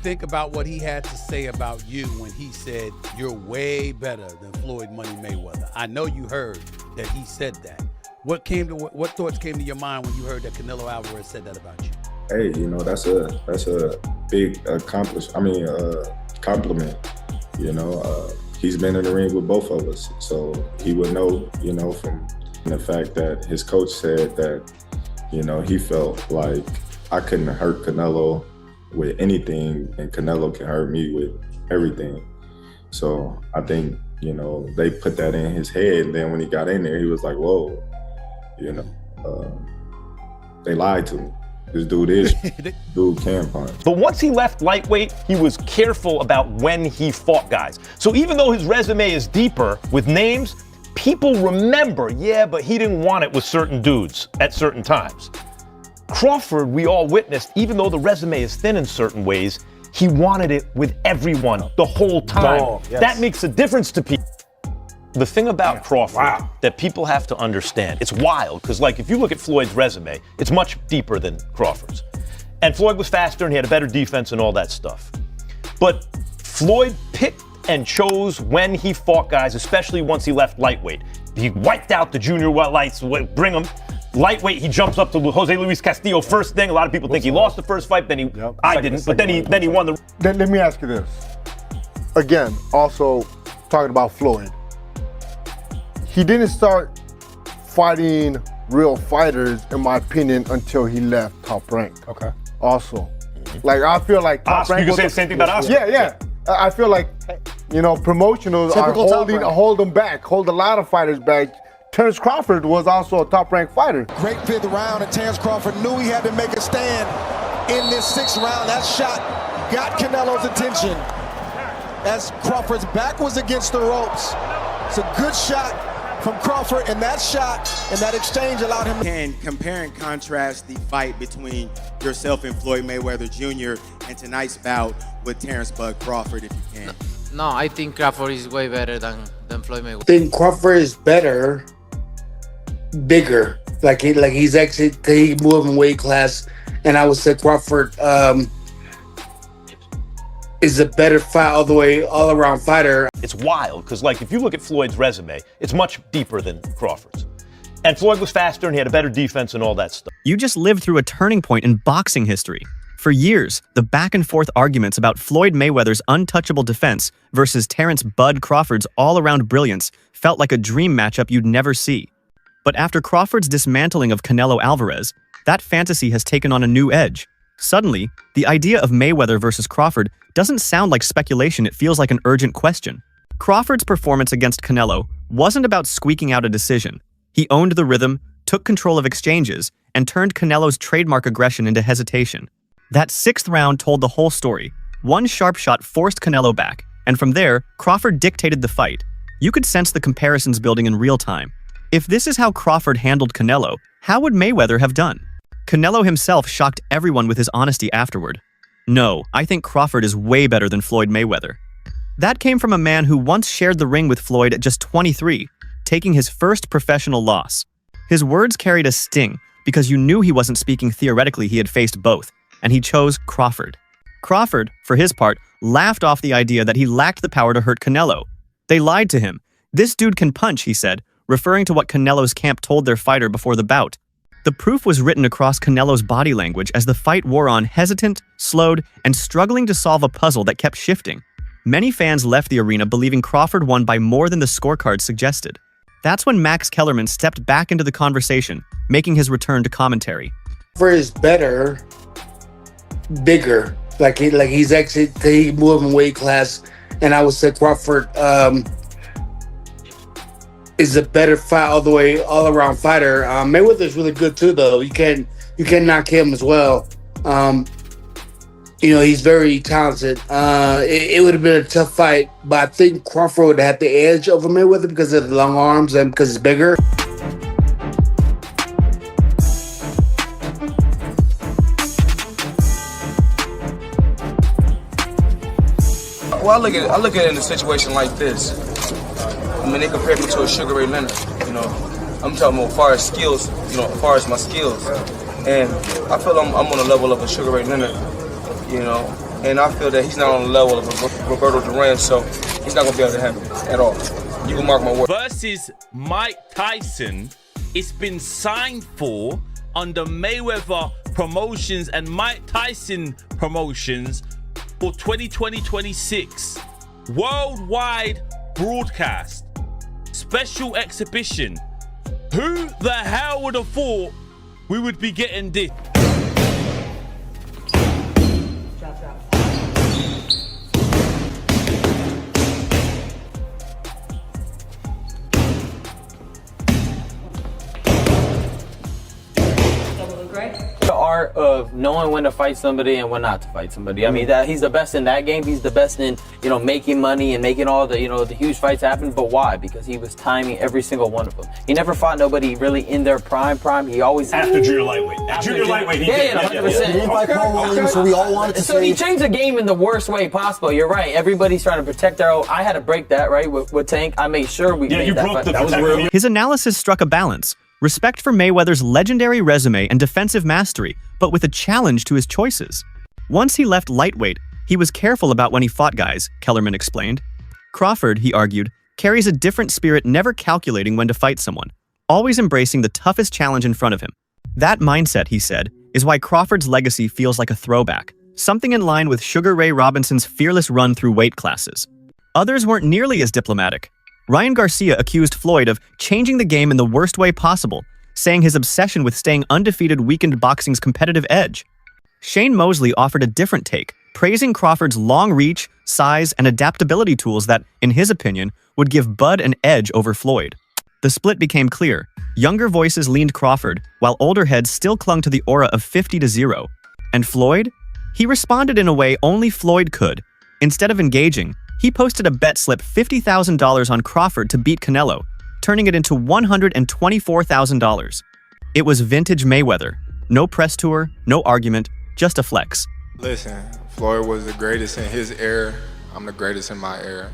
Think about what he had to say about you when he said you're way better than Floyd Money Mayweather. I know you heard that he said that. What thoughts came to your mind when you heard that Canelo Alvarez said that about you? Hey, you know, that's a big compliment. You know, he's been in the ring with both of us, so he would know, you know, from the fact that his coach said that, you know, he felt like I couldn't hurt Canelo with anything, and Canelo can hurt me with everything. So I think, you know, they put that in his head, and then when he got in there, he was like, whoa, you know, they lied to me. This dude can punch. But once he left lightweight, he was careful about when he fought guys. So even though his resume is deeper with names, people remember, yeah, but he didn't want it with certain dudes at certain times. Crawford, we all witnessed, even though the resume is thin in certain ways, he wanted it with everyone the whole time. Oh, yes. That makes a difference to people. The thing about Crawford that people have to understand, it's wild, because like if you look at Floyd's resume, it's much deeper than Crawford's. And Floyd was faster and he had a better defense and all that stuff. But Floyd picked and chose when he fought guys, especially once he left lightweight. He wiped out the junior lights, bring him. Lightweight, he jumps up to Jose Luis Castillo first thing. A lot of people think he lost the first fight, then I didn't, but then he won the. Let me ask you this. Again, also talking about Floyd. He didn't start fighting real fighters, in my opinion, until he left Top Rank. Okay. Also, like I feel like Top Oscar, Rank. you can say the same thing about Oscar. Yeah. I feel like, you know, promotionals are hold them back, hold a lot of fighters back. Terence Crawford was also a top-ranked fighter. Great fifth round, and Terence Crawford knew he had to make a stand in this sixth round. That shot got Canelo's attention as Crawford's back was against the ropes. It's a good shot from Crawford, and that shot and that exchange allowed him. Can compare and contrast the fight between yourself and Floyd Mayweather Jr. and tonight's bout with Terence Bud Crawford, if you can? No, I think Crawford is way better than Floyd Mayweather. I think Crawford is better, bigger. Like he's actually he moved in weight class, and I would say Crawford is a better fight all around fighter. It's wild, because like if you look at Floyd's resume, it's much deeper than Crawford's. And Floyd was faster and he had a better defense and all that stuff. You just lived through a turning point in boxing history. For years, the back-and-forth arguments about Floyd Mayweather's untouchable defense versus Terence "Bud" Crawford's all-around brilliance felt like a dream matchup you'd never see. But after Crawford's dismantling of Canelo Alvarez, that fantasy has taken on a new edge. Suddenly, the idea of Mayweather versus Crawford doesn't sound like speculation, it feels like an urgent question. Crawford's performance against Canelo wasn't about squeaking out a decision. He owned the rhythm, took control of exchanges, and turned Canelo's trademark aggression into hesitation. That sixth round told the whole story. One sharp shot forced Canelo back, and from there, Crawford dictated the fight. You could sense the comparisons building in real time. If this is how Crawford handled Canelo, how would Mayweather have done? Canelo himself shocked everyone with his honesty afterward. No, I think Crawford is way better than Floyd Mayweather. That came from a man who once shared the ring with Floyd at just 23, taking his first professional loss. His words carried a sting because you knew he wasn't speaking theoretically, he had faced both, and he chose Crawford. Crawford, for his part, laughed off the idea that he lacked the power to hurt Canelo. They lied to him. This dude can punch, he said, referring to what Canelo's camp told their fighter before the bout. The proof was written across Canelo's body language as the fight wore on, hesitant, slowed, and struggling to solve a puzzle that kept shifting. Many fans left the arena believing Crawford won by more than the scorecard suggested. That's when Max Kellerman stepped back into the conversation, making his return to commentary. Crawford is better, bigger. Like he's actually he moved in weight class, and I would say Crawford is a better fight all around fighter. Mayweather's really good too, though. You can knock him as well. You know, he's very talented. It would have been a tough fight, but I think Crawford would have the edge over Mayweather because of the long arms and because it's bigger. Well, I look at it in a situation like this. I mean, they compared me to a Sugar Ray Leonard. You know, I'm talking about as far as skills. You know, as far as my skills, and I feel I'm on the level of a Sugar Ray Leonard. You know, and I feel that he's not on the level of Roberto Duran, so he's not gonna be able to handle it at all. You can mark my word. Versus Mike Tyson, it's been signed for under Mayweather Promotions and Mike Tyson Promotions for 2020-26. Worldwide broadcast. Special exhibition. Who the hell would have thought we would be getting this? The art of knowing when to fight somebody and when not to fight somebody. I mean, that he's the best in that game. He's the best in, making money and making all the, the huge fights happen. But why? Because he was timing every single one of them. He never fought nobody really in their prime. He always After junior lightweight. Junior lightweight, he did. 100%. He didn't fight Paul Williams, so we all wanted to So say. he changed the game in the worst way possible. You're right. Everybody's trying to protect their own. I had to break that, right, with Tank. I made sure we made you that broke fight. the That was real. His analysis struck a balance. Respect for Mayweather's legendary resume and defensive mastery, but with a challenge to his choices. Once he left lightweight, he was careful about when he fought guys, Kellerman explained. Crawford, he argued, carries a different spirit, never calculating when to fight someone, always embracing the toughest challenge in front of him. That mindset, he said, is why Crawford's legacy feels like a throwback, something in line with Sugar Ray Robinson's fearless run through weight classes. Others weren't nearly as diplomatic. Ryan Garcia accused Floyd of changing the game in the worst way possible, saying his obsession with staying undefeated weakened boxing's competitive edge. Shane Mosley offered a different take, praising Crawford's long reach, size, and adaptability tools that, in his opinion, would give Bud an edge over Floyd. The split became clear. Younger voices leaned Crawford, while older heads still clung to the aura of 50-0. And Floyd? He responded in a way only Floyd could. Instead of engaging, he posted a bet slip $50,000 on Crawford to beat Canelo, turning it into $124,000. It was vintage Mayweather. No press tour, no argument, just a flex. Listen, Floyd was the greatest in his era. I'm the greatest in my era.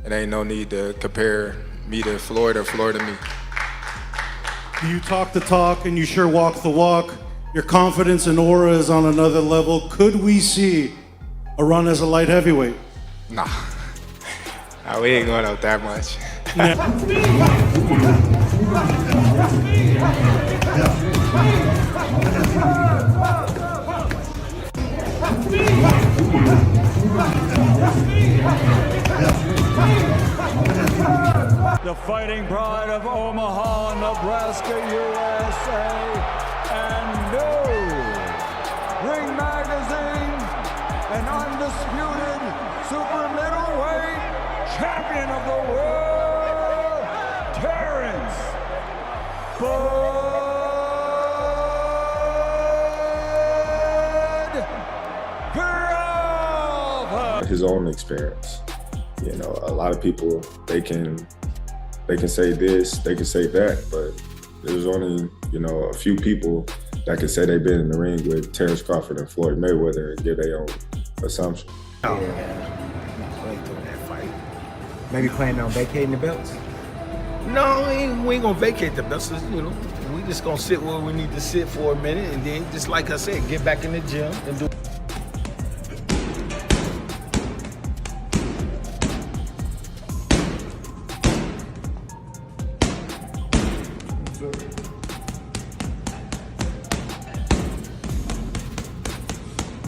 It ain't no need to compare me to Floyd or Floyd to me. You talk the talk and you sure walk the walk. Your confidence and aura is on another level. Could we see a run as a light heavyweight? Nah, we ain't going out that much. The Fighting Pride of Omaha, Nebraska, USA, and new Ring Magazine, an undisputed super middleweight champion of the world, Terence Crawford. His own experience. A lot of people, they can say this, they can say that, but there's only, a few people that can say they've been in the ring with Terence Crawford and Floyd Mayweather and give their own assumption. We ain't doing that fight. Maybe planning on vacating the belts? No, we ain't gonna vacate the belts. We just gonna sit where we need to sit for a minute, and then, just like I said, get back in the gym and do.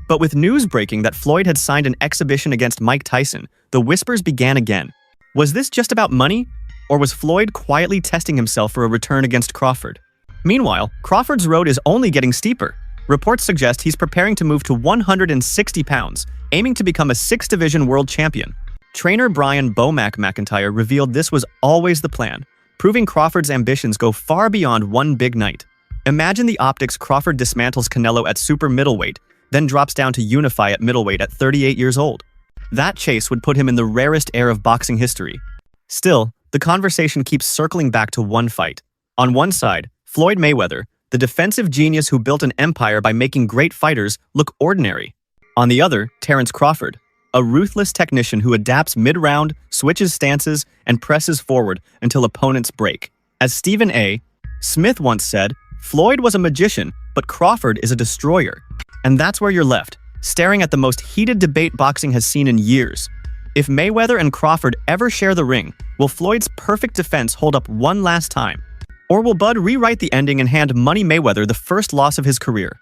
But with news breaking that Floyd had signed an exhibition against Mike Tyson, the whispers began again. Was this just about money? Or was Floyd quietly testing himself for a return against Crawford? Meanwhile, Crawford's road is only getting steeper. Reports suggest he's preparing to move to 160 pounds, aiming to become a 6th-division world champion. Trainer Brian "Bomac" McIntyre revealed this was always the plan, proving Crawford's ambitions go far beyond one big night. Imagine the optics. Crawford dismantles Canelo at super middleweight, then drops down to unify at middleweight at 38 years old. That chase would put him in the rarest air of boxing history. Still, the conversation keeps circling back to one fight. On one side, Floyd Mayweather, the defensive genius who built an empire by making great fighters look ordinary. On the other, Terence Crawford, a ruthless technician who adapts mid-round, switches stances, and presses forward until opponents break. As Stephen A. Smith once said, Floyd was a magician, but Crawford is a destroyer. And that's where you're left, staring at the most heated debate boxing has seen in years. If Mayweather and Crawford ever share the ring, will Floyd's perfect defense hold up one last time? Or will Bud rewrite the ending and hand Money Mayweather the first loss of his career?